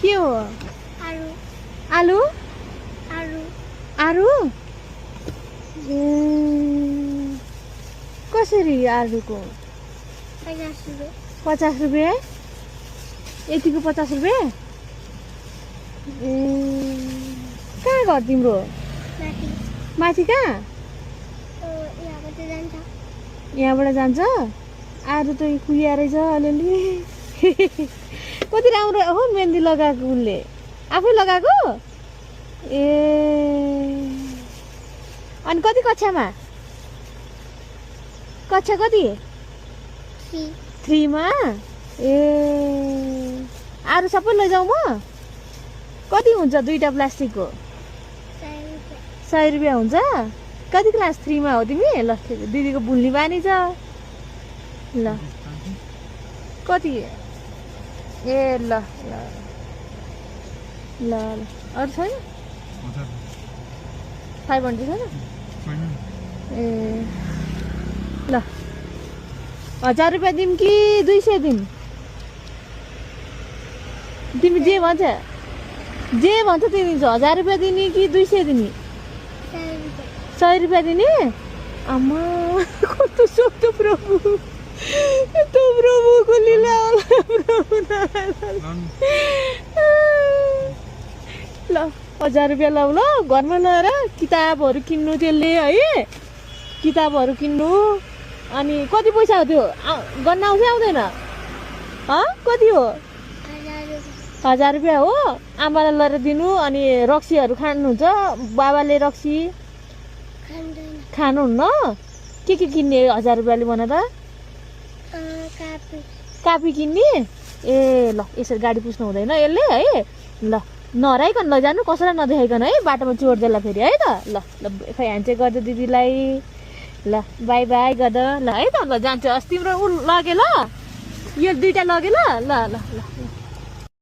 के हो आलु आलु आलु आलु कसरी आलुको 50 रुपैयाँ 50 रुपियाँ यतिको 50 रुपियाँ कहाँ घर तिम्रो माथि माथि कहाँ यहाँबाट जान्छ यहाँबाट जान्छ आलु त कुहिया रहेछ अलिअलि कति राम्रो हो मेहन्दी लगाएको उसले आफै लगाएको ए अनि कति कक्षामा कक्षा कति 3 मा ए आलु सबै लैजाउँ म कति हुन्छ दुईटा प्लास्टिकको 100 रुपियाँ हुन्छ कति क्लास 3 मा हो तिमी ल दिदीको भुल्ने बानी छ ल कति ए ल ल ल ल अरू छैन 500 छैन ए ल 1000 रुपियाँ दिउँ कि 200 दिउँ तिमी जे भन्छ तिमी 1000 रुपियाँ दिने कि 200 दिने 100 रुपियाँ दिने आमा कस्तो सक्दो प्रभु त्यो प्रभुको लीला होला प्रभु ल 1000 रुपियाँ लाऊ ल घरमा ल्याएर किताबहरू किन्नु त्यसले है किताबहरू किन्नु अनि कति पैसा हो त्यो गर्न आउँछ आउँदैन कति हो 1000 रुपियाँ हो आमालाई लिएर दिनु अनि रक्सीहरू खानुहुन्छ बाबाले रक्सी खानुहुन्न के किन्ने 1000 रुपियाँले भन त कापी किन्ने ए ल यसरी गाडी पुस्नु हुँदैन यसले है ल नहराइकन लैजानु कसैलाई नदेखाइकन है बाटोमा चोर देला फेरि है त ल ल खै ह्यान्डसेक गर्दा दिदीलाई ल बाई बाई गर्दा ल है त ल जान्छ अस्ति तिम्रो उ लगे ल यो दुईटा लगे ल ल ल ल